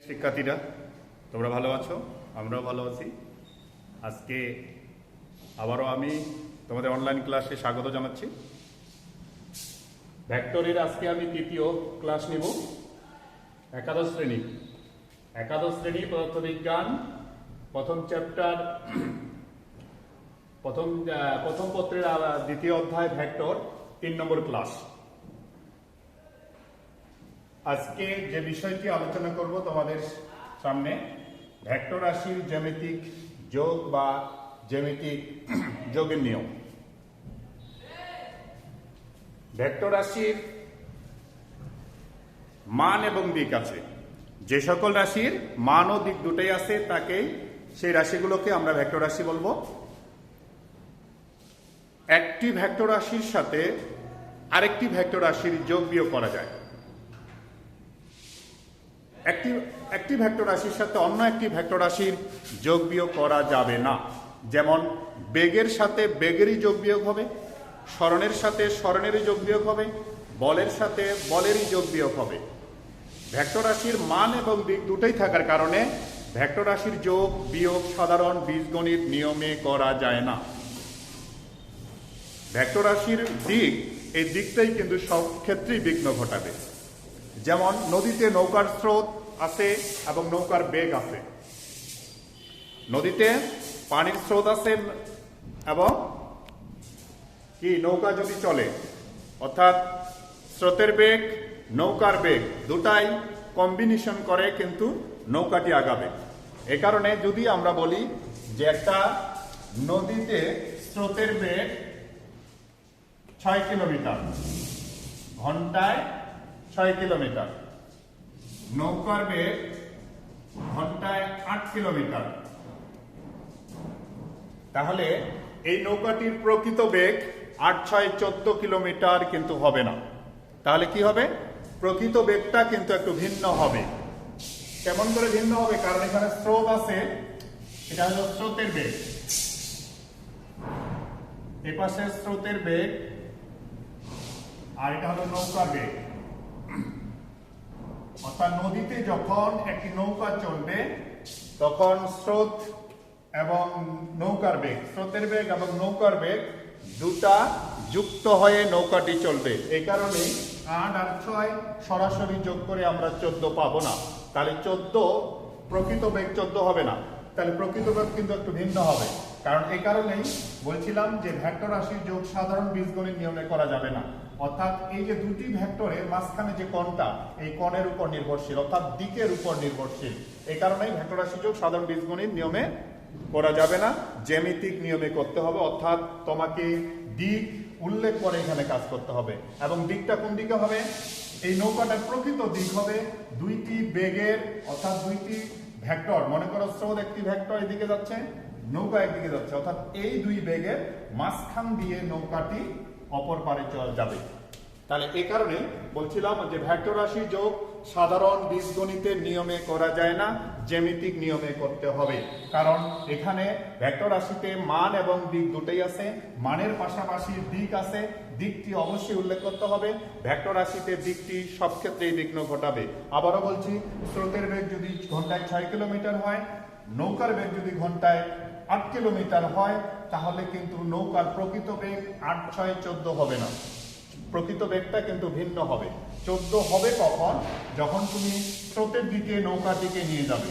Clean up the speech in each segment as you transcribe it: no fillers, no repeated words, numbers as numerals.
শিক্ষার্থীরা তোমরা ভালো আছো, আমরাও ভালো আছি। আজকে আবারও আমি তোমাদের অনলাইন ক্লাসে স্বাগত জানাচ্ছি। ভেক্টরের আজকে আমি তৃতীয় ক্লাস নিব। একাদশ শ্রেণী পদার্থবিজ্ঞান প্রথম চ্যাপ্টার প্রথম পত্রের দ্বিতীয় অধ্যায় ভেক্টর 3 নম্বর ক্লাস। আজকে যে বিষয়টি আলোচনা করব তোমাদের সামনে, ভেক্টর রাশির জ্যামিতিক যোগ বা জ্যামিতিক যোগের নিয়ম। ভেক্টর রাশির মান এবং দিক আছে। যে সকল রাশির মান ও দিক দুটোই আছে তাকেই সেই রাশিগুলোকে আমরা ভেক্টর রাশি বলবো। একটি ভেক্টর রাশির সাথে আরেকটি ভেক্টর রাশির যোগ বিয়োগ করা যায়। একটি ভেক্টর রাশির সাথে অন্য একটি ভেক্টর রাশির যোগ বিয়োগ করা যাবে না। যেমন বেগের সাথে বেগেরই যোগ বিয়োগ হবে, স্মরণের সাথে স্মরণেরই যোগ বিয়োগ হবে, বলের সাথে বলেরই যোগ বিয়োগ হবে। ভেক্টর রাশির মান এবং দিক দুটোই থাকার কারণে ভেক্টর রাশির যোগ বিয়োগ সাধারণ বীজগণিত নিয়মে করা যায় না। ভেক্টর রাশির দিক, এই দিকটাই কিন্তু সব ক্ষেত্রেই বিঘ্ন ঘটাবে। যেমন নদীতে নৌকার স্রোত আছে এবং নৌকার বেগ আছে। নদীতে পানির স্রোত আছে এবং কি নৌকা যদি চলে, অর্থাৎ স্রোতের বেগ নৌকার বেগ দুটাই কম্বিনেশন করে কিন্তু নৌকাটি আগাবে। এ কারণে যদি আমরা বলি যে একটা নদীতে স্রোতের বেগ 6 কিলোমিটার, ঘন্টায় 6 কিলোমিটার, নৌকার বেগ ঘন্টায় 8 কিলোমিটার, তাহলে এই নৌকাটির প্রকৃত বেগ 8 6 14 কিলোমিটার কিন্তু হবে না। তাহলে কি হবে? প্রকৃত বেগটা কিন্তু একটু ভিন্ন হবে। কেমন করে ভিন্ন হবে? কারণ এখানে স্রোত আছে, এটা হলো স্রোতের বেগ, এ পাশে স্রোতের বেগ আর এটা হলো নৌকার বেগ। অর্থাৎ নদীতে যখন একটি নৌকা চলবে তখন স্রোত এবং নৌকার বেগ, স্রোতের বেগ এবং নৌকার বেগ দুটা যুক্ত হয়ে নৌকাটি চলবে। এই কারণে 8 আর 6 সরাসরি যোগ করে আমরা 14 পাবো না। তাহলে 14 প্রকৃত বেগ 14 হবে না, তাহলে প্রকৃত বেগ কিন্তু একটু ভিন্ন হবে। কারণ এই কারণেই বলছিলাম যে ভেক্টর রাশির যোগ সাধারণ বীজগণিত নিয়মে করা যাবে না। অর্থাৎ এই যে দুটি ভেক্টরের মাঝখানে যে কোণটা, এই কোণের উপর নির্ভরশীল, অর্থাৎ দিকের উপর নির্ভরশীল। এই কারণেই ভেক্টর রাশি যোগ সাধারণ বীজগণিত নিয়মে করা যাবে না, জ্যামিতিক নিয়মে করতে হবে। অর্থাৎ তোমাকে দিক উল্লেখ করে এখানে কাজ করতে হবে। এবং দিকটা কোন দিকে হবে? এই নৌকাটার প্রকৃত দিক হবে দুইটি বেগের, অর্থাৎ দুইটি ভেক্টর, মনে করো স্রোত একটি ভেক্টর এদিকে যাচ্ছে, নৌকা একদিকে যাচ্ছে, অর্থাৎ এই দুই বেগের মাঝখান দিয়ে নৌকাটি অপর পারে যাবে। তাহলে এই কারণে বলছিলাম যে ভেক্টর রাশি যোগ সাধারণ বীজগণিতের নিয়মে করা যায় না, জ্যামিতিক নিয়মে করতে হবে। কারণ এখানে ভেক্টর রাশিতে মান এবং দিক দুটোই আছে, মানের পাশাপাশি দিক আছে, দিকটি অবশ্যই উল্লেখ করতে হবে। ভেক্টর রাশিতে দিকটি সব ক্ষেত্রেই বিঘ্ন ঘটাবে। আবারও বলছি, স্রোতের বেগ যদি ঘন্টায় 6 কিলোমিটার হয়, নৌকার বেগ যদি ঘন্টায় 8 কিলোমিটার হয়, তাহলে কিন্তু নৌকার প্রকৃত বেগ 8 6 14 হবে না, প্রকৃত বেগটা কিন্তু ভিন্ন হবে। 14 হবে কখন? যখন তুমি স্রোতের দিকে নৌকাটিকে নিয়ে যাবে,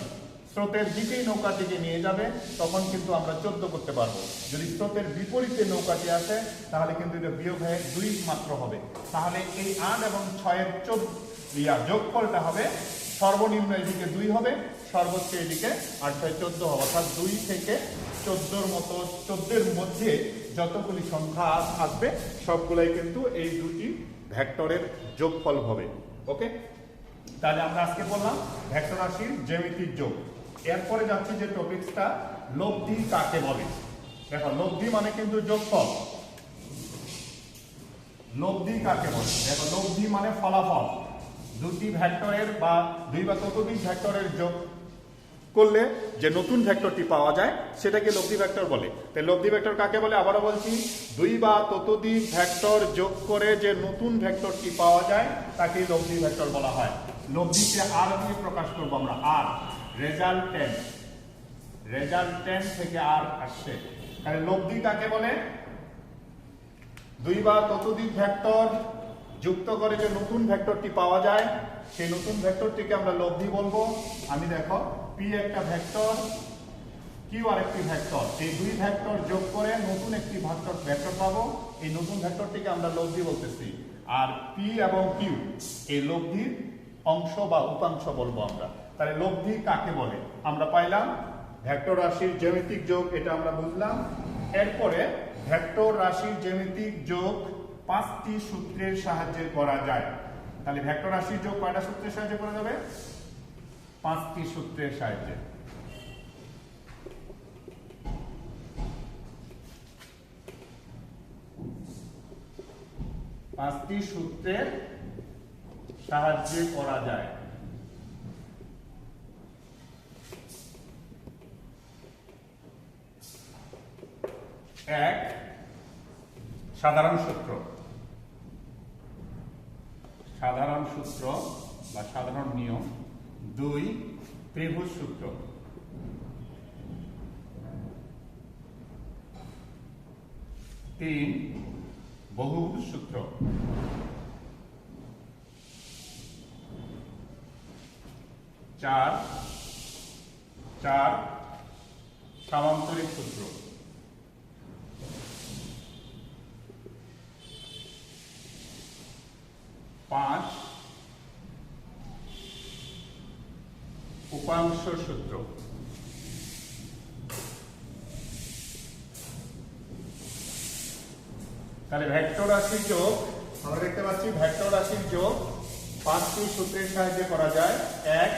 স্রোতের দিকেই নৌকাটিকে নিয়ে যাবে, তখন কিন্তু আমরা 14 করতে পারবো। যদি স্রোতের বিপরীতে নৌকাটি আসে তাহলে কিন্তু এটা বিয়োগ হয়ে 2 মাত্র হবে। তাহলে এই 8 এবং 6 এর যোগফলটা হবে সর্বনিম্ন এদিকে 2 হবে, সর্বোচ্চ এদিকে 8 6 14 হবে। অর্থাৎ 2 থেকে 14 মতো, 14 এর মধ্যে যতগুলি সংখ্যা আসবে সবগুলাই কিন্তু এই দুটি ভেক্টরের যোগফল হবে। ওকে, তাহলে আমরা আজকে বললাম ভেক্টর রাশির জ্যামিতিক যোগ। এরপরে যাচ্ছি যে টপিকসটা, লব্ধি কাকে বলে। দেখো, লব্ধি মানে কিন্তু যোগফল। লব্ধি কাকে বলে? দেখো, লব্ধি মানে ফলাফল, দুটি ভেক্টরের বা দুই বা ততোধিক ভেক্টরের যোগ করলে যে নতুন ভেক্টরটি পাওয়া যায় সেটাকে লব্ধি ভেক্টর বলে। তাই লব্ধি ভেক্টর কাকে বলে আবারও বলছি, দুই বা ততোধিক ভেক্টর যোগ করে যে নতুন ভেক্টরটি পাওয়া যায় তাকে লব্ধি ভেক্টর বলা হয়। লব্ধিকে আর দিয়ে প্রকাশ করবো আমরা, আর রেজাল্টেন্ট থেকে আর আসছে। তাহলে লব্ধি কাকে বলে, দুই বা ততোধিক ভেক্টর যুক্ত করে যে নতুন ভেক্টরটি পাওয়া যায় সেই নতুন ভেক্টরটিকে আমরা লব্ধি বলবো। আমি দেখো পি একটা ভেক্টর, কিউ আর একটি ভেক্টর, এই দুই ভেক্টর যোগ করে নতুন একটি ভেক্টর পাবো, এই নতুন ভেক্টরটিকে আমরা লব্ধি বলতেছি। আর পি এবং কিউ এই লব্ধির অংশ বা উপাংশ বলবো আমরা। তাহলে লব্ধি কাকে বলে আমরা পাইলাম, ভেক্টর রাশির জ্যামিতিক যোগ, এটা আমরা বুঝলাম। এরপরে ভেক্টর রাশির জ্যামিতিক যোগ 5টি সূত্রের সাহায্যে করা যায়। তাহলে ভেক্টর রাশির যোগ কয়টা সূত্রের সাহায্যে করা যাবে, 5টি সূত্রের সাহায্যে। পাঁচটি সূত্রের সাহায্যে করা যায়। এক, সাধারণ সূত্র বা সাধারণ নিয়ম। 2, ত্রিভুজ সূত্র। 3, বহুভুজ সূত্র। 4, সামান্তরিক সূত্র। 5, উপাংশ সূত্র। তাহলে ভেক্টর রাশির যোগ আমরা দেখতে পাচ্ছি, ভেক্টর রাশির যোগ 5টি সূত্রের সাহায্যে করা যায়। 1,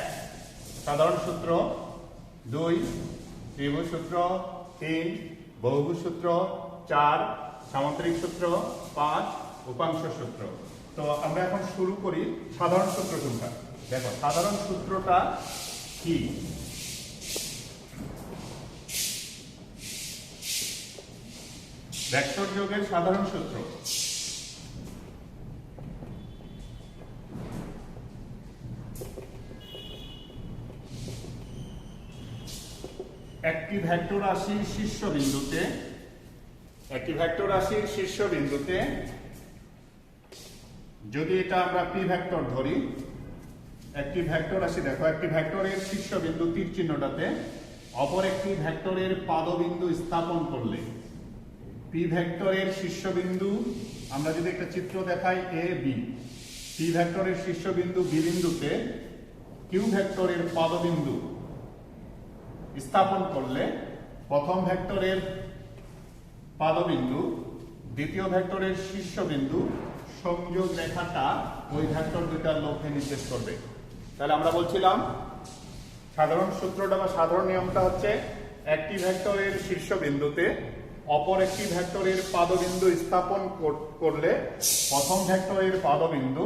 সাধারণ সূত্র। 2, ত্রিভুজ সূত্র। 3, বহুভুজ সূত্র। 4, সামান্তরিক সূত্র। 5, উপাংশ সূত্র। তো আমরা এখন শুরু করি সাধারণ সূত্র কোনটা। দেখো সাধারণ সূত্রটা কি, ভেক্টর যোগের সাধারণ সূত্র। একটি ভেক্টর রাশির শীর্ষবিন্দুতে যদি এটা আমরা পি ভেক্টর ধরি, একটি ভেক্টর রাশি, দেখো একটি ভেক্টরের শীর্ষবিন্দু তীর চিহ্নটাতে অপর একটি ভেক্টরের পাদবিন্দু স্থাপন করলে, পি ভেক্টরের শীর্ষবিন্দু আমরা যদি একটা চিত্র দেখাই এ বি, পি ভেক্টরের শীর্ষবিন্দু বি বিন্দুতে কিউ ভেক্টরের পাদবিন্দু স্থাপন করলে প্রথম ভেক্টরের পাদবিন্দু দ্বিতীয় ভেক্টরের শীর্ষবিন্দু সংযোগ রেখাটা ওই ভেক্টর দুটার লক্ষ্যে নির্দেশ করবে। তাহলে আমরা বলছিলাম সাধারণ সূত্রটা বা সাধারণ নিয়মটা হচ্ছে, একটি ভেক্টরের শীর্ষবিন্দুতে অপর একটি ভেক্টরের পাদবিন্দু স্থাপন করলে প্রথম ভেক্টরের পাদবিন্দু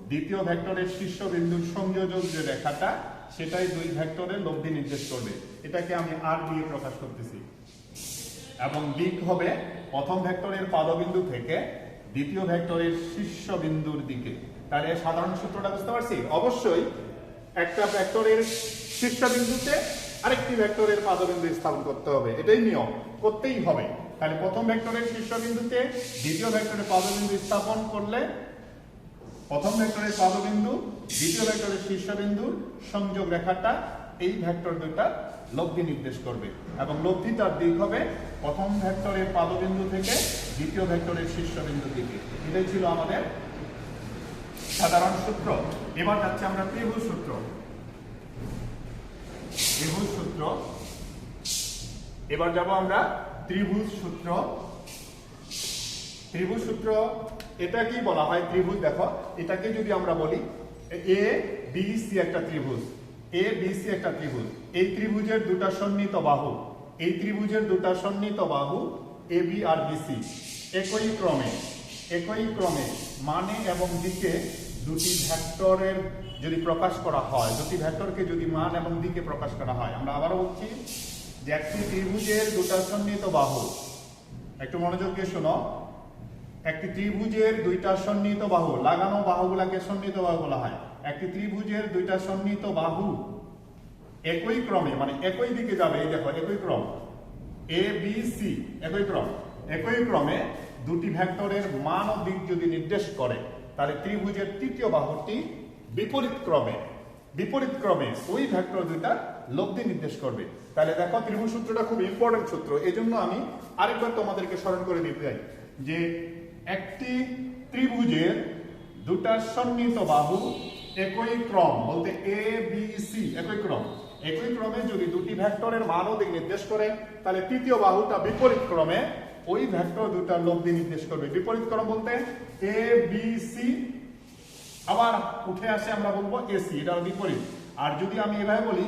দ্বিতীয় ভেক্টরের শীর্ষবিন্দুর সংযোজক যে রেখাটা সেটাই দুই ভেক্টরের লব্ধি নির্দেশ করবে। এটাকে আমি আর দিয়ে প্রকাশ করতেছি। এবং দিক হবে প্রথম ভেক্টরের পাদবিন্দু থেকে দ্বিতীয় ভেক্টরের শীর্ষবিন্দুর দিকে। তাহলে সাধারণ সূত্রটা বুঝতে পারছি। অবশ্যই একটা ভেক্টরের শীর্ষবিন্দুতে আরেকটি ভেক্টরের পাদবিন্দু স্থাপন করতে হবে, এটাই নিয়ম, করতেই হবে। তাহলে প্রথম ভেক্টরের শীর্ষবিন্দুতে দ্বিতীয় ভেক্টরের পাদবিন্দু স্থাপন করলে প্রথম ভেক্টরের পাদবিন্দু দ্বিতীয় ভেক্টরের শীর্ষবিন্দুর সংযোগ রেখাটা এই ভেক্টর দুটা লব্ধি নির্দেশ করবে, এবং লব্ধিটার দিক হবে প্রথম ভেক্টরের পাদবিন্দু থেকে দ্বিতীয় ভেক্টরের শীর্ষবিন্দুর দিকে। এটাই ছিল আমাদের সাধারণ সূত্র। এবার যাচ্ছে আমরা ত্রিভুজ সূত্র। এবার যাব আমরা ত্রিভুজ সূত্র। এটা কি বলা হয় ত্রিভুজ, দেখো এটাকে যদি আমরা বলি এ বি সি একটা ত্রিভুজ, এই ত্রিভুজের দুটা সন্নিহিত বাহু এ বি আর বিসি একই ক্রমে মানে এবং দিকে দুটি ভেক্টরের যদি প্রকাশ করা হয়, দুটি ভেক্টরকে যদি মান এবং দিকে প্রকাশ করা হয়, আমরা আবারও বলছি যে একটি ত্রিভুজের দুটা সন্নিহিত বাহু, একটু মনোযোগ দিয়ে শোনো, একটি ত্রিভুজের দুইটা সন্নিহিত বাহু, লাগানো বাহুগুলাকে সন্নিহিত বাহু বলা হয়। একটি ত্রিভুজের দুইটা সন্নিহিত বাহু একই ক্রমে, মানে একই দিকে যাবে, এই দেখো একই ক্রম, এ বি সি একই ক্রমে দুটি ভেক্টরের মান ও দিক যদি নির্দেশ করে, তাহলে ত্রিভুজের তৃতীয় বাহুটি বিপরীত ক্রমে ওই ভেক্টর দুইটা লব্ধি নির্দেশ করবে। তাহলে দেখো ত্রিভুজ সূত্রটা খুব ইম্পর্টেন্ট সূত্র, এই জন্য আমি আরেকবার তোমাদেরকে স্মরণ করে দিতে চাই যে একটি ত্রিভুজের দুটা সন্নিহিত বাহু একই ক্রম বলতে এ বি সি একই ক্রমে যদি দুটি ভেক্টরের মান ও দিক নির্দেশ করে, তাহলে তৃতীয় বাহুটা বিপরীত ক্রমে ওই ভেক্টর দুটার লব্ধি নির্দেশ করবে। বিপরীত ক্রম বলতে এ বি সি, আবার উঠে আসে আমরা বলবো এসি, এটা হলো বিপরীত। আর যদি আমি এভাবে বলি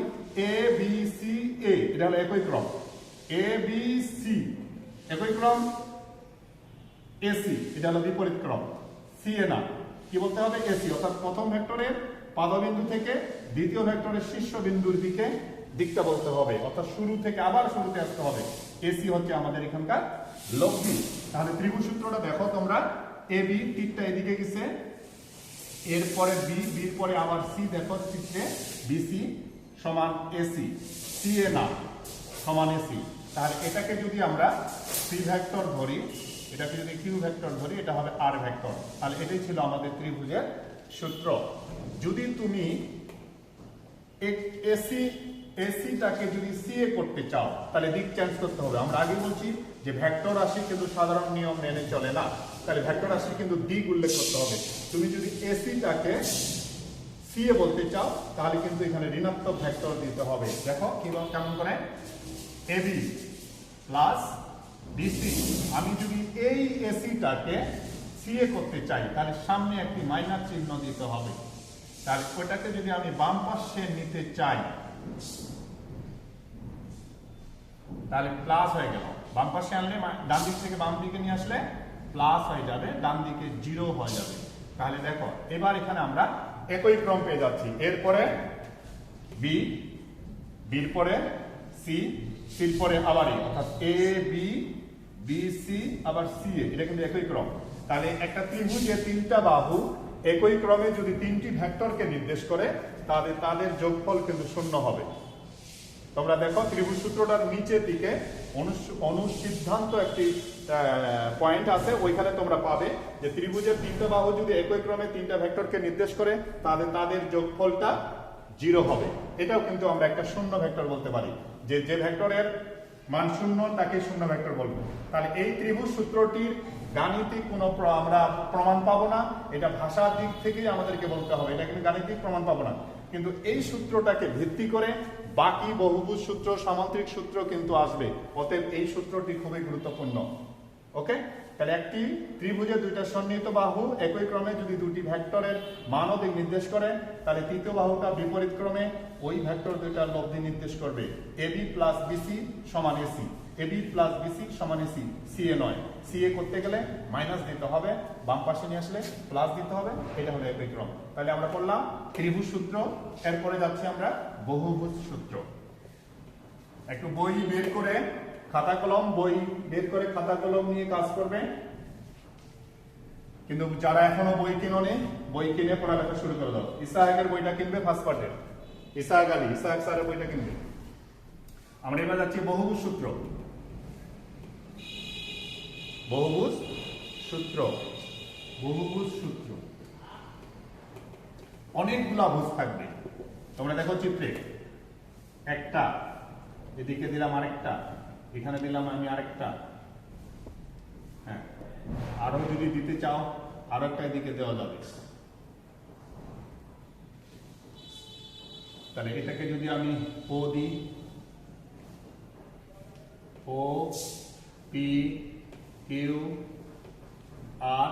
এ বি সি এ, এটা হলো একই ক্রম, এ বি সি একই ক্রম, এসি এটা হলো বিপরীত ক্রম, সি এ না, কি বলতে হবে এসি, অর্থাৎ প্রথম ভেক্টরের পাদবিন্দু থেকে দ্বিতীয় ভেক্টরের শীর্ষবিন্দুর দিকটা বলতে হবে, অর্থাৎ শুরু থেকে আবার শুরুতে আসতে হবে। এসি হচ্ছে আমাদের এখানকার লব্ধি। তাহলে ত্রিভুজ সূত্রটা দেখো তোমরা, এ বি তীরটা এদিকে গেছে, এরপরে বি, বির পরে আবার সি, দেখো চিত্রে বিসি সমান এসি, সি এ না সমান এসি। তাহলে এটাকে যদি আমরা সি ভেক্টর ধরি, এটাকে যদি কিউ ভেক্টর ধরি, এটা হবে আর ভেক্টর। তাহলে এটাই ছিল আমাদের ত্রিভুজের সূত্র। যদি তুমি এসিটাকে যদি সিএ করতে চাও, তাহলে দিক চেঞ্জ করতে হবে। আমরা আগে বলছি যে ভেক্টর রাশি কিন্তু সাধারণ নিয়ম মেনে চলে না, তাহলে ভেক্টর রাশি কিন্তু দিক উল্লেখ করতে হবে। তুমি যদি এসিটাকে সিএ বলতে চাও, তাহলে কিন্তু এখানে ঋণাত্মক ভেক্টর দিতে হবে। দেখো কিভাবে, কেমন করে, এবি প্লাস বিসি। আমি যদি এই এসিটাকে সিএ করতে চাই, তাহলে সামনে একটি মাইনাস চিহ্ন দিতে হবে। তাহলে ওটাকে যদি আমি বাম পাশে নিতে চাই, তাহলে প্লাস হয়ে গেল। বাম পাশে আনলে ডান দিক থেকে বাম দিকে নিয়ে আসলে প্লাস হয়ে যাবে, ডান দিকে জিরো হয়ে যাবে। তাহলে দেখো এবার এখানে আমরা একই ক্রম পেয়ে যাচ্ছি। এরপরে বি, বির পরে সি, সির পরে আবার এ, অর্থাৎ এ বি বি সি আবার সি এ, এটা কিন্তু একই ক্রম। তাহলে একটা ত্রিভুজের তিনটা বাহু একই ক্রমে যদি তিনটি ভেক্টরকে নির্দেশ করে, তাহলে তাদের যোগফল কিন্তু শূন্য হবে। তোমরা দেখো ত্রিভুজ সূত্রটার নিচের দিকে অনুসিদ্ধান্ত একটি পয়েন্ট আছে, ওইখানে তোমরা পাবে যে ত্রিভুজের তিনটা বাহু যদি একই ক্রমে তিনটা ভেক্টরকে নির্দেশ করে, তাহলে তাদের যোগফলটা জিরো হবে। এটাও কিন্তু আমরা একটা শূন্য ভেক্টর বলতে পারি, যে যে ভেক্টরের মান শূন্য তাকে শূন্য ভেক্টর বলবো। তাহলে এই ত্রিভুজ সূত্রটির গাণিতিক কোনো আমরা প্রমাণ পাবো না, এটা ভাষার দিক থেকেই আমাদেরকে বলতে হবে, এটা কিন্তু গাণিতিক প্রমাণ পাবো না। কিন্তু এই সূত্রটাকে ভিত্তি করে বাকি বহুভুজ সূত্র, সামান্তরিক সূত্র কিন্তু আসবে। অতএব এই সূত্রটি খুবই গুরুত্বপূর্ণ। ওকে, তাহলে একটি ত্রিভুজের দুইটা সন্নিহিত বাহু একই ক্রমে যদি দুটি ভেক্টরের মান ও দিক নির্দেশ করে, তাহলে তৃতীয় বাহুটা বিপরীত ক্রমে ওই ভেক্টর দুইটার লব্ধি নির্দেশ করবে। এবি প্লাস বিসি সমান এসি, এবি প্লাস বিসি সমান এসি, সিএ নয়। সিএ করতে গেলে মাইনাস দিতে হবে, বাম পাশে নিয়ে আসলে প্লাস দিতে হবে, এটা হলো একই ক্রম। তাহলে আমরা করলাম ত্রিভুজ সূত্র, এরপরে যাচ্ছি আমরা বহুভুজ সূত্র। একটু বই বের করে খাতা কলম, বই বের করে খাতা কলম নিয়ে কাজ করবে। কিন্তু যারা এখনো বই কিনোনি, বই কিনে পড়ালেখা শুরু করে দাও। ইসাহাকের বইটা কিনবে, ফার্স্ট পার্টের ইসাহাক আলী, ইসাহাক স্যারের বইটা কিনবে। আমরা এবার যাচ্ছি বহুভুজ সূত্র। বহুভুজ সূত্র, বহুভুজ সূত্র অনেকগুলা ভুজ থাকবে। তোমরা দেখো চিত্রে, একটা, এদিকে দিলাম আরেকটা, এখানে দিলাম আমি আরেকটা, হ্যাঁ, আরো যদি দিতে চাও আরো একটা এদিকে দেওয়া যাবে। তাহলে এটাকে যদি আমি ও দিই, O P Q R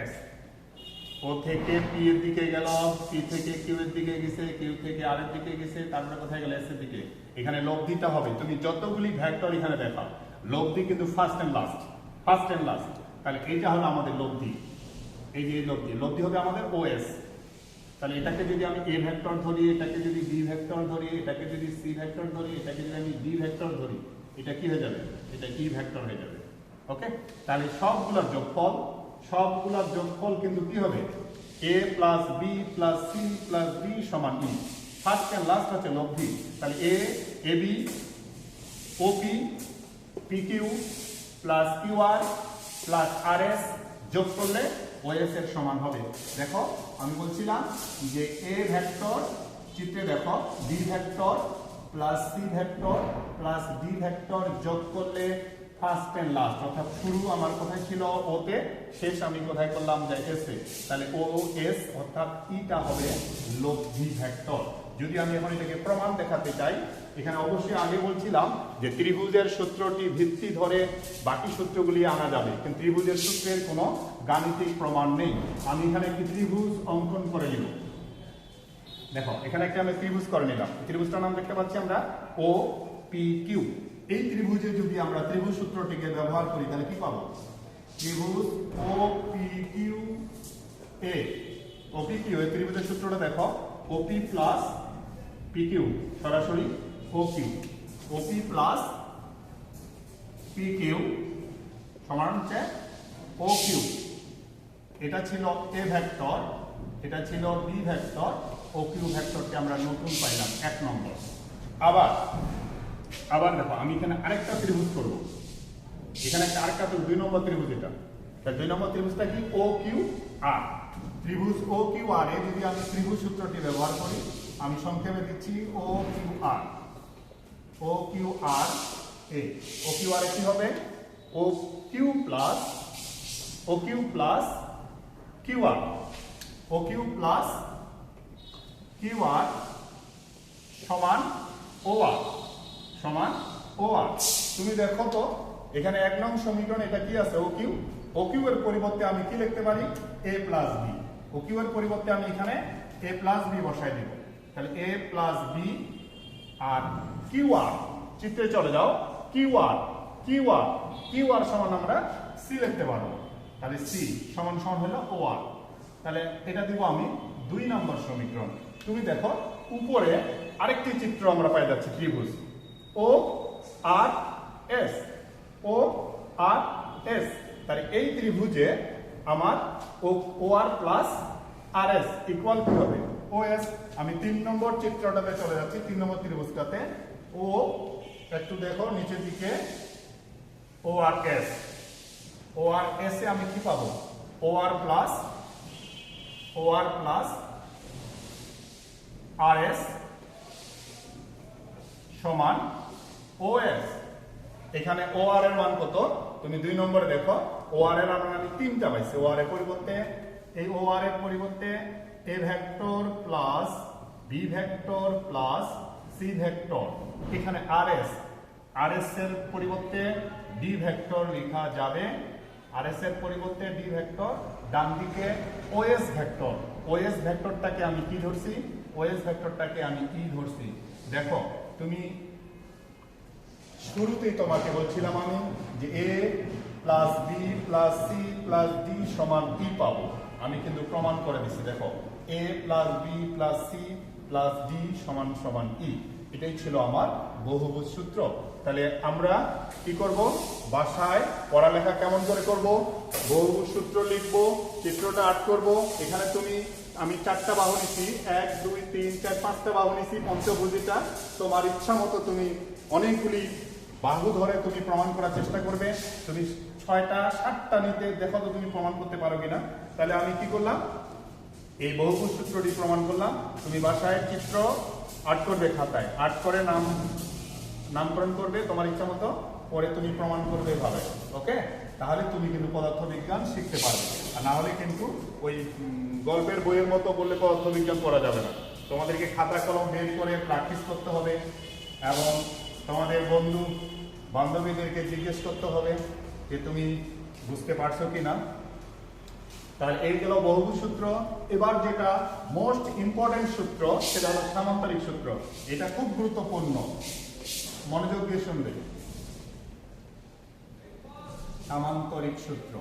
S, ও থেকে পি এর দিকে গেল, পি থেকে কিউ এর দিকে গেছে, কিউ থেকে আর এর দিকে গেছে, তারপরে কোথায় গেল, এস এর দিকে। এখানে লব্ধিটা হবে, তুমি যতগুলি ভেক্টর এখানে দেখাও, লব্ধি কিন্তু first and last, first and last. তাহলে এইটা হলো আমাদের লব্ধি, এই যে লব্ধি, লব্ধি হবে আমাদের ওএস। তাহলে এটাকে যদি আমি এ ভেক্টর ধরি, এটাকে যদি বি ভেক্টর ধরি, এটাকে যদি সি ভেক্টর ধরি, এটাকে যদি আমি ডি ভেক্টর ধরি, এটা কি হয়ে যাবে? এটা ই ভেক্টর হয়ে যাবে। ওকে, তাহলে সবগুলোর যোগফল কিন্তু কি হবে? A plus B plus C plus D সমান ই। ফার্স্ট এন্ড লাস্ট হচ্ছে লব্ধি। তাহলে A B OP P Q plus Q R plus R S যোগ করলে ওএস এর সমান হবে। দেখো আমি বলছিলাম যে এ ভেক্টর, চিত্রে দেখো B vector plus C vector plus D vector যোগ করলে ফার্স্ট এন্ড লাস্ট, অর্থাৎ শুরু আমার কোথায় ছিল ওতে, শেষ আমি কোথায় করলাম যে এস এ। তাহলে ও এস অর্থাৎ ইটা হবে লব্ধি ভেক্টর। যদি আমি এখন এটাকে প্রমাণ দেখাতে চাই, এখানে অবশ্যই আগে বলছিলাম যে ত্রিভুজের সূত্রটি ভিত্তি ধরে বাকি সূত্রগুলি আনা যাবে, কিন্তু ত্রিভুজের সূত্রের কোনো গাণিতিক প্রমাণ নেই। আমি এখানে একটি ত্রিভুজ অঙ্কন করে নিব। দেখো এখানে একটা আমি ত্রিভুজ করে নিলাম। ত্রিভুজটার নাম দেখতে পাচ্ছি আমরা ও পি কিউ। এই ত্রিভুজে যদি আমরা ত্রিভুজ সূত্রটিকে ব্যবহার করি তাহলে কি পাবো? ত্রিভুজ ও পি কিউ এ, ও পি কিউ এই ত্রিভুজের সূত্রটা দেখো, ওপি প্লাস পি কিউ সরাসরি ও কিউ, ওপি প্লাস পি কিউ সমান হচ্ছে ও কিউ। এটা ছিল এ ভেক্টর, এটা ছিল বি ভেক্টর, ও কিউ ভেক্টরকে আমরা নতুন পাইলাম 1 নম্বর। আবার দেখো আমি এখানে আরেকটা ত্রিভুজ করব। এখানে একটা আরেকটা 2 নম্বর ত্রিভুজ। এটা 2 নম্বর ত্রিভুজটা কি? O Q R. ত্রিভুজ ও কিউ আর এ যদি আমি ত্রিভুজ সূত্রটি ব্যবহার করি, আমি সংক্ষেপে দিচ্ছি O Q R. O Q R এ, ও কিউ আর এ কি হবে? ও কিউ প্লাস কিউ আর, ও কিউ প্লাস কিউ আর সমান ও আর, সমান ও আর। তুমি দেখো তো এখানে 1 নং সমীকরণ এটা কি আছে? ও কিউ এর পরিবর্তে আমি কি লিখতে পারি? এ প্লাস বি। ও কিউ এর পরিবর্তে আমি এখানে এ প্লাস বি বসাই দিব। তাহলে এ প্লাস বি আর কিউ আর, চিত্রে চলে যাও, কিউ আর সমান আমরা সি লিখতে পারবো। তাহলে সি সমান হলো ও আর। তাহলে এটা দিব আমি 2 নম্বর সমীকরণ। তুমি দেখো উপরে আরেকটি চিত্র আমরা পাই যাচ্ছি, ত্রিভুজ ও আর এস, ও আর এস। তাহলে এই ত্রিভুজে আমার ও আর প্লাস আর এস ইকুয়াল কি হবে? ও এস। আমি 3 নম্বর চিত্রটাতে চলে যাচ্ছি, 3 নম্বর ত্রিভুজটাতে ও, একটু দেখো নিচের দিকে ও আর S, O R S A আমি কি পাবো? ও আর প্লাস আর এস সমান ও এস। এখানে ও আর এর মান কত? তুমি 2 নম্বরে দেখো, ও আর এর মান আমি 3টা পাইছি। ও আর এর পরিবর্তে, এই ও আর এর পরিবর্তে A vector plus B vector plus C vector. এখানে আর এস এর পরিবর্তে ডি ভেক্টর লেখা যাবে। আর এস এর পরিবর্তে ডি ভেক্টর, ডান দিকে ওএস ভেক্টর। ওএস ভেক্টরটাকে আমি কি ধরছি? ওএস ভেক্টরটাকে আমি ই ধরছি। দেখো তুমি শুরুতেই তোমাকে বলছিলাম আমি যে A plus B plus C plus D সমান ই পাবো। আমি কিন্তু প্রমাণ করে দিচ্ছি। দেখো A plus B plus C plus D সমান ই। এটাই ছিল আমার বহুভুজ সূত্র। তাহলে আমরা কি করব? বাসায় পড়ালেখা কেমন করে করব? বহুভুজ সূত্র লিখব, চিত্রটা আর্ট করব। এখানে আমি 4টা বাহু নিছি, 1 2 3 4 5টা বাহু নিছি। পঞ্চভুজিটা তোমার ইচ্ছা মতো তুমি অনেকগুলি বাহু ধরে তুমি প্রমাণ করার চেষ্টা করবে। তুমি 6টা 7টা নিতে দেখো তো তুমি প্রমাণ করতে পারো কিনা। তাহলে আমি কি করলাম? এই বহুভুজ সূত্রটি প্রমাণ করলাম। তুমি বাসায় চিত্র আর্ট করবে, খাতায় আর্ট করে নামকরণ করবে তোমার ইচ্ছা মতো, পরে তুমি প্রমাণ করবে ভাবে। ওকে, তাহলে তুমি কিন্তু পদার্থবিজ্ঞান শিখতে পারবে। আর না হলে কিন্তু ওই গল্পের বইয়ের মতো বললে পদার্থবিজ্ঞান পড়া যাবে না। তোমাদেরকে খাতা কলম বের করে প্র্যাকটিস করতে হবে এবং তোমাদের বন্ধু বান্ধবীদেরকে জিজ্ঞেস করতে হবে যে তুমি বুঝতে পারছো কিনা। তাহলে এই গেল বহুভুজ সূত্র। এবার যেটা মোস্ট ইম্পর্টেন্ট সূত্র সেটা হলো সামান্তরিক সূত্র। এটা খুব গুরুত্বপূর্ণ, মনোযোগ দিয়ে শুনবে। সামান্তরিক সূত্র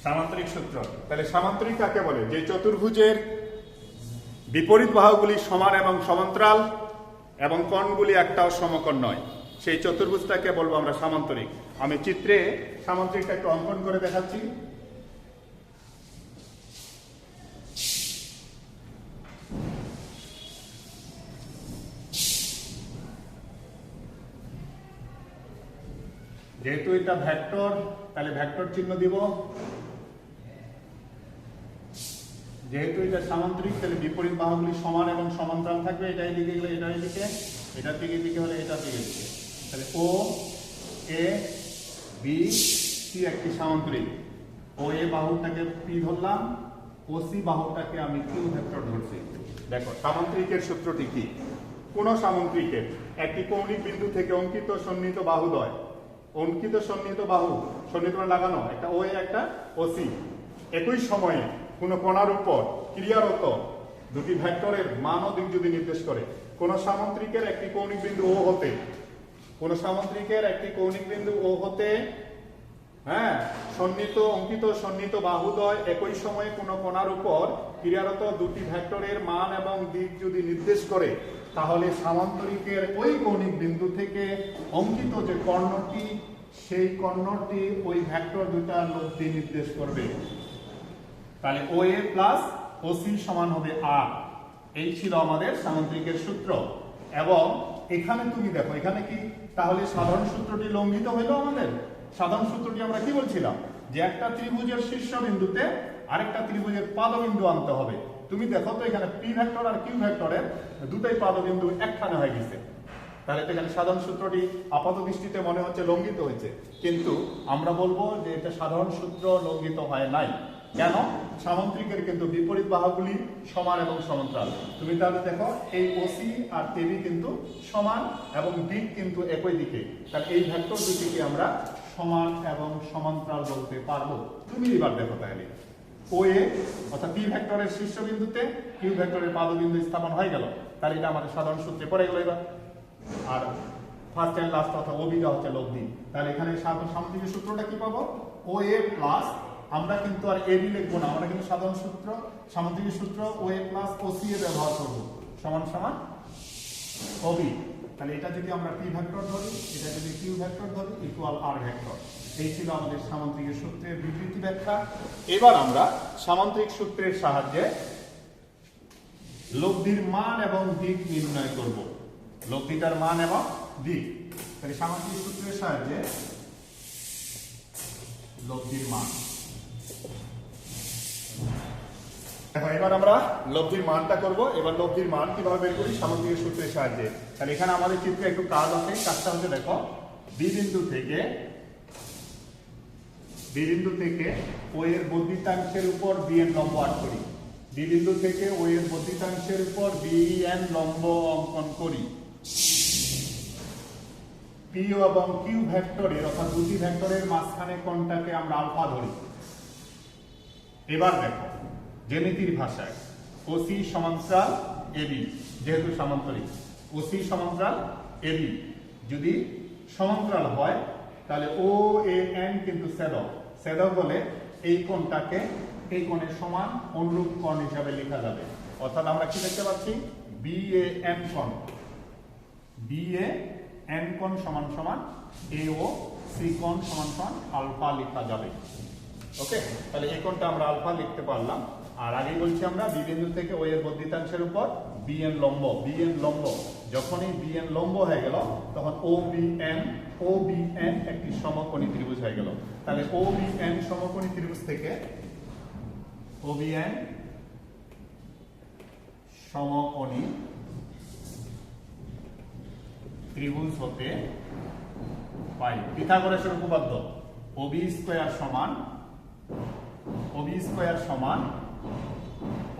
সামান্তরিক সূত্র। তাহলে সামান্তরিক কাকে বলে? যে চতুর্ভুজের বিপরীত বাহুগুলি সমান এবং সমান্তরাল এবং কোণগুলি একটাও সমকোণ নয়, সেই চতুর্ভুজটাকে বলবো আমরা সামান্তরিক। আমি চিত্রে সামান্তরিকটা একটু অঙ্কন করে দেখাচ্ছি। যেহেতু এটা ভেক্টর, তাহলে ভেক্টর চিহ্ন দিব। যেহেতু এটা সামান্তরিক, তাহলে বিপরীত বাহুগুলি সমান এবং সমান্তরাল থাকবে। এটা এদিকে গেলে এটা এদিকে, এটার দিকে দিকে হলে এটার দিকে দিকে। তাহলে ও এ বি সি একটি সামান্তরিক। ও এ বাহুটাকে পি ধরলাম, ও সি বাহুটাকে আমি কিউ ভেক্টর ধরছি। দেখো সামান্তরিকের সূত্রটি কি? কোন সামান্তরিকের একটি কৌণিক বিন্দু থেকে অঙ্কিত সন্নিহিত বাহুদ্বয়, অঙ্কিত সন্নিহিত বাহু, সন্নিহিত মানে লাগানো, একটা ও এ একটা ও সি, একই সময়ে কোন কোণার উপর ক্রিয়ারত দুটি ভেক্টরের মান ও দিক যদি নির্দেশ করে। কোন সামান্তরিকের একটি কৌণিক বিন্দু ও হতে, কোন সামান্তরিকের একটি কৌণিক বিন্দু ও হতে সন্নিহিত অঙ্কিত সন্নিহিত বাহুদ্বয় একই সময়ে কোন কোণার উপর ক্রিয়ারত দুটি ভেক্টরের মান এবং দিক যদি নির্দেশ করে, তাহলে সামান্তরিকের ওই কৌণিক বিন্দু থেকে অঙ্কিত যে কর্ণটি, সেই কর্ণটি ওই ভেক্টর দুটার লব্ধি নির্দেশ করবে। তাহলে ও এ প্লাস ও সি সমান হবে আর। এই ছিল আমাদের সামান্তরিকের সূত্র। এবং এখানে তুমি দেখো, এখানে কি তাহলে সাধারণ সূত্রটি লঙ্ঘিত হইল আমাদের? সাধারণ সূত্রটি আমরা কি বলছিলাম? যে একটা ত্রিভুজের শীর্ষবিন্দুতে আরেকটা ত্রিভুজের পাদবিন্দু আনতে হবে। তুমি দেখো তো এখানে পি ভেক্টর আর কিউ ভেক্টরের দুটোই পাদবিন্দু একখানে হয়ে গেছে। তাহলে তো এখানে সাধারণ সূত্রটি আপাত দৃষ্টিতে মনে হচ্ছে লঙ্ঘিত হয়েছে, কিন্তু আমরা বলবো যে এটা সাধারণ সূত্র লঙ্ঘিত হয় নাই। কেন? সামান্তরিকের কিন্তু বিপরীত বাহুগুলি সমান এবং সমান্তরাল। তুমি তাহলে দেখো এই ওসি আর এবি কিন্তু সমান এবং দিক কিন্তু একই দিকে, তাহলে এই ভেক্টর দুটিকে আমরা সমান এবং সমান্তরাল বলতে পারবো। তুমি এবার দেখো তাহলে ও এ অর্থাৎ পি ভেক্টরের শীর্ষবিন্দুতে কিউ ভেক্টরের পাদবিন্দু স্থাপন হয়ে গেল, তাহলে এটা আমাদের সাধারণ সূত্রে পড়ে গেল এবার। আর ফার্স্ট এন্ড লাস্ট অর্থাৎ ওবিটা হচ্ছে লব্ধি। তাহলে এখানে সামান্তরিকের সূত্রটা কি পাবো? ও এ প্লাস, আমরা কিন্তু আর এবি লিখবো না, আমরা কিন্তু সাধারণ সূত্র সামান্তরিকের সূত্র ও এ প্লাস ও সি এ ব্যবহার করব, সমান সমান ওবি। তাহলে এটা যদি আমরা পি ভেক্টর ধরি, এটা যদি কিউ ভেক্টর ধরি, ইকুয়াল আর ভেক্টর। এই ছিল আমাদের সামান্তরিকের সূত্রের বিবৃতি ব্যাখ্যা। এবার আমরা সামান্তরিক সূত্রের সাহায্যে লব্ধির মান এবং দিক নির্ণয় করব। লব্ধিটার মান এবং দিক। তাহলে সামান্তরিক সূত্রের সাহায্যে লব্ধির মান। এবার আমরা লব্ধির মানটা করব। এবার লব্ধির মান কিভাবে বের করি? সামান্তরিক সূত্রের সাহায্যে। তাহলে এখানে আমাদের চিত্রে একটু কাজ আছে। কাজটা হচ্ছে দেখো, বি বিন্দু থেকে ও এর বর্ধিতাংশের উপর বি এন লম্ব আঁক করি। বি বিন্দু থেকে ও এর বর্ধিতাংশের উপর বি এন লম্ব অঙ্কন করি। পি এবং কিউ ভেক্টরের অর্থাৎ দুটি ভেক্টরের মাঝখানে কোণটাকে আমরা আলফা ধরি। এবার দেখো জ্যামিতির ভাষায় ওসি সমান্তরাল এবি, যেহেতু সামান্তরিক ওসি সমান্তরাল এবি যদি সমান্তরাল হয়, তাহলে ও এ এন কিন্তু ছেদক। ছেদক বলে এই কোণটাকে এই কোণের সমান অনুরূপ কোণ হিসাবে লেখা যাবে। অর্থাৎ আমরা কি দেখতে পাচ্ছি? বি এ এন কোণ, বি এ এন কোণ সমান সমান এ ও সি কোণ সমান সমান আলফা লেখা যাবে। ওকে, তাহলে এই কোণটা আমরা আলফা লিখতে পারলাম। আর আগে বলছি আমরা বি বিন্দু থেকে ও এর বর্ধিতাংশের উপর বি এন লম্ব, বি এন লম্ব যখনই বি এন লম্ব হয়ে গেল, তখন ও বি এন একটি সমকোণী ত্রিভুজ হয়ে গেল। তাহলে ও বি এন সমকোণী ত্রিভুজ থেকে ও বি এন সমকোণী ত্রিভুজ হতে পাই পিথাগোরাসের উপপাদ্য ওবি স্কয়ার সমান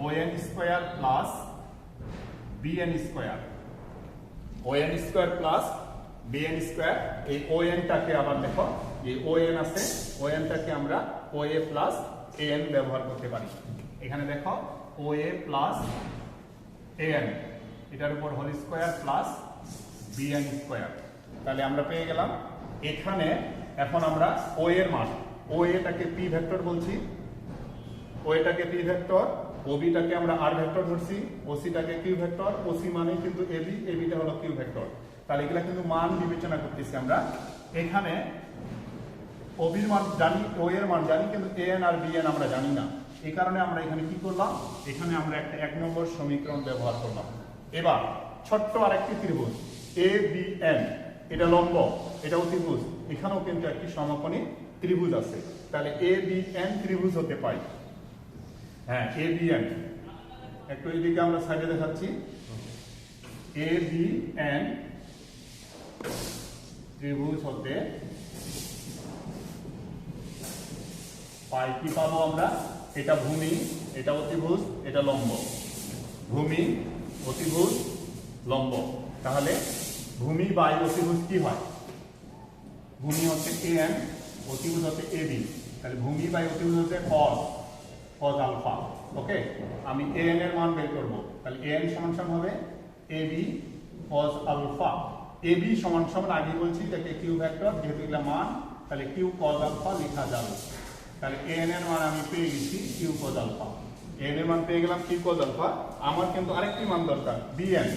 ON square plus BN square, ON square plus BN square. এই ওএনটাকে আবার দেখো, এই ওএন আছে, ওএনটাকে আমরা ওএ প্লাস এএন ব্যবহার করতে পারি। এখানে দেখো ওএ প্লাস এএন, এটার উপর whole square plus BN square. তাহলে আমরা পেয়ে গেলাম এখানে। এখন আমরা ও এর মান, ও এটাকে পি ভেক্টর বলছি, ও এটাকে পি ভেক্টর, ওবিটাকে আমরা আর ভেক্টর ধরছি, ওসিটাকে কিউ ভেক্টর, ওসি মানে কিন্তু এবি, এবিটা হলো কিউ ভেক্টর। তাহলে এগুলা কিন্তু মান বিবেচনা করতেছি আমরা। এখানে ওবির মান জানি, ও এর মান জানি, কিন্তু এ এন আর বি এন আমরা জানি না। এই কারণে আমরা এখানে কি করলাম, এখানে আমরা একটা 1 নম্বর সমীকরণ ব্যবহার করলাম। এবার ছোট্ট আরেকটি ত্রিভুজ এ বি এন, এটা লম্ব, এটা অতিভুজ, এখানেও কিন্তু একটি সমকোণী ত্রিভুজ আছে। তাহলে এ বি এন ত্রিভুজ হতে পাই। হ্যাঁ, এ বি এন, একটু এদিকে আমরা সাইডে দেখাচ্ছি। এ বি এন ত্রিভুজ হতে পাই। কি পাবো আমরা, এটা ভূমি, এটা অতিভুজ, এটা লম্ব, ভূমি অতিভুজ লম্ব। তাহলে ভূমি বাই অতিভুজ কি হয়, ভূমি হচ্ছে এ এন, অতিভুজ হচ্ছে এ বি। তাহলে ভূমি বাই অতিভুজ হচ্ছে কজ আলফা। ওকে, আমি এ এন এর মান বের করব। তাহলে এ এন সমান সমান হবে A B cause alpha. A B সমান সমান আগে বলছি যাকে কিউ ভেক্টর, যেহেতু এগুলা মান, তাহলে কিউ কজ আলফা লেখা যাবে। তাহলে এ এন এর মান আমি পেয়ে গেছি Q cos alpha, A N এর মান পেয়ে গেলাম কিউ কজ আলফা। আমার কিন্তু আরেকটি মান দরকার বি এন,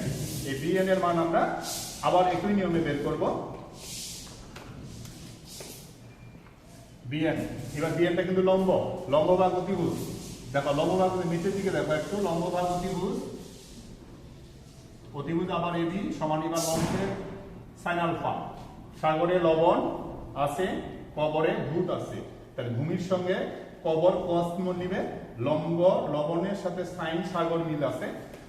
এই বি এন এর মান আমরা আবার একই নিয়মে বের করব। বিএন, এবার বিএনটা কিন্তু লম্ব, লম্ব ভাগ অতিভুজ। দেখো লম্ব ভাগ নিচের দিকে দেখো একটু, লম্ব ভাগ অতিভুজ, অতিভুজ আবার এবি সমান এবার লম্বের সাইন আলফা। সাগরে লবণ আছে, কবরে ভূত আছে। তাহলে ভূমির সঙ্গে কবর কস নিবে, লম্ব লবণের সাথে সাইন সাগর মিল আছে।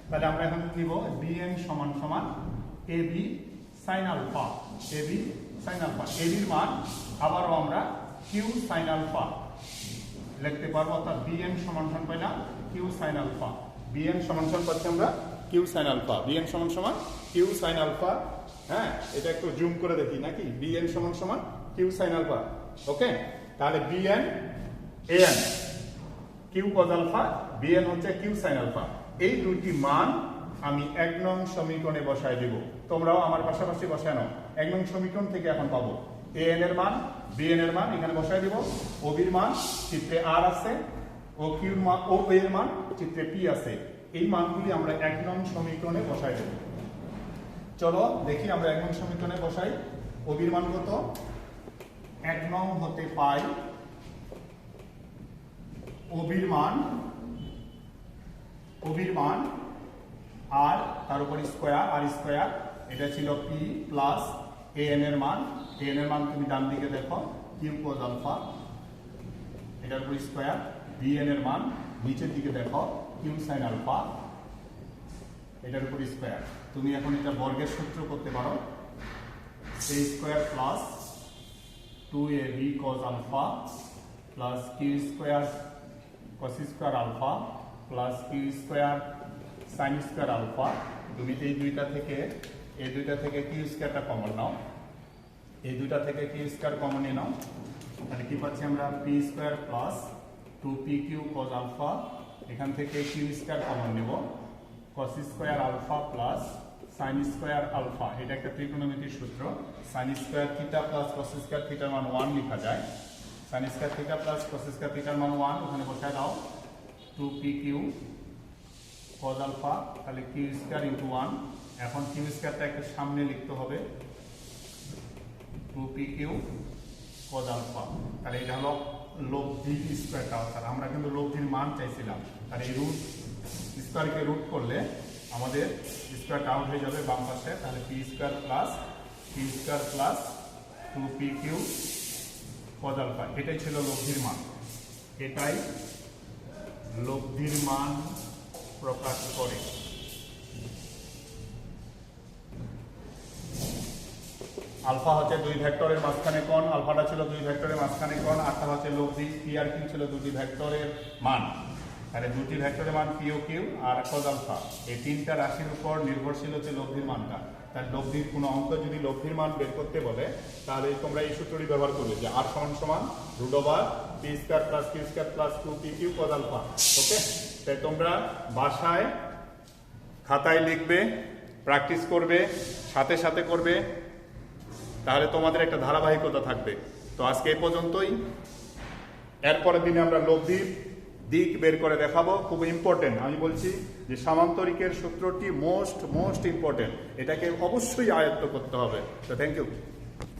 তাহলে আমরা এখন নিব বিএন সমান সমান AB sine alpha, AB sine alpha. এবির মান আবারও আমরা কিউ সাইন আলফা লিখতে পারবো, অর্থাৎ বিএন সমান সমান পাইলাম কিউ সাইন আলফা। বিএন সমান সমান পাচ্ছি আমরা কিউ সাইন আলফা, বিএন সমান সমান কিউ সাইন আলফা। হ্যাঁ, এটা একটু জুম করে দেখি নাকি, বিএন সমান সমান কিউ সাইন আলফা। ওকে, তাহলে BN AN Q cos alpha, BN হচ্ছে কিউ সাইন আলফা। এই দুটি মান আমি 1 নং সমীকরণে বসায় দেব। তোমরাও আমার পাশাপাশি বসায় নাও। 1 নং সমীকরণ থেকে এখন পাবো এ এন এর মান, বি এন এর মান এখানে বসায় দিব, ও বির মান চিত্রে আর আছে, ও কিউর মান, ও এর মান চিত্রে পি আছে। এই মানগুলি আমরা 1 নং সমীকরণে বসায় দেব। চলো দেখি আমরা 1 নং সমীকরণে বসাই। ও বির মান কত, 1 নং হতে পাই ও বির মান আর তার উপর স্কয়ার, আর স্কয়ার, এটা ছিল পি প্লাস এ এন এর মান। এ এন এর মান তুমি ডান দিকে দেখো কিউ কজ আলফা, এটার উপর স্কয়ার। বি এন এর মান নিচের দিকে দেখো কিউ সাইন আলফা, এটার উপর স্কয়ার। তুমি এখন এটা বর্গের সূত্র করতে পারো, A square plus 2ab cos alpha plus Q square cos square alpha plus Q square sine square alpha. তুমি এই দুইটা থেকে কিউ স্কয়ারটা কমন নাও, এই দুইটা থেকে কিউ স্কয়ার কমন নিয়ে নাও। তাহলে কি পাচ্ছি আমরা, P square plus 2pq cos alpha, এখান থেকে কিউ স্কয়ার কমন নেব, cos square alpha plus sine square alpha. এটা একটা ত্রিকোণমিতির সূত্র, sine square theta plus cos square থিটার মান 1 লেখা যায়। Sine square theta plus cos square থিটার মান 1, ওখানে বসায় দাও 2pq cos আলফা, তাহলে কিউ স্কয়ার ইনটু 1। এখন কিউ স্কয়ারটা একটু সামনে লিখতে হবে, 2pq cos আলফা। তাহলে এটা হলো লব্ধি স্কয়ারটা, অর্থাৎ আমরা কিন্তু লব্ধির মান চাইছিলাম। তাহলে এই রুট স্কয়ারকে রুট করলে আমাদের স্কয়ারটা আউট হয়ে যাবে বাম পাশে। তাহলে P square plus Q square plus 2pq cos alpha, এটাই ছিল লব্ধির মান। এটাই লব্ধির মান প্রকাশ করে। আলফা হচ্ছে দুই ভেক্টরের মাঝখানে কোণ, আলফাটা ছিল দুই ভেক্টরের মাঝখানে কোণ, আরটা হচ্ছে লব্ধি পি আর কিউ ছিল দুটি ভেক্টরের মান। তাহলে দুটি ভেক্টরের মান P O Q R cos alpha, এই তিনটা রাশির উপর নির্ভরশীল হচ্ছে লব্ধির মানটা। তার লব্ধির কোনো অঙ্ক যদি লব্ধির মান বের করতে বলে, তাহলে তোমরা এই সূত্রটি ব্যবহার করবে যে আর সমান সমান root over P square plus Q square plus 2pq cos alpha. Okay, তাই তোমরা বাসায় খাতায় লিখবে, প্র্যাকটিস করবে, সাথে সাথে করবে, তাহলে তোমাদের একটা ধারাবাহিকতা থাকবে। তো আজকে এই পর্যন্তই। এরপরের দিনে আমরা লব্ধির দিক বের করে দেখাবো, খুব ইম্পর্টেন্ট। আমি বলছি যে সামান্তরিকের সূত্রটি মোস্ট ইম্পর্টেন্ট, এটাকে অবশ্যই আয়ত্ত করতে হবে। তো থ্যাংক ইউ।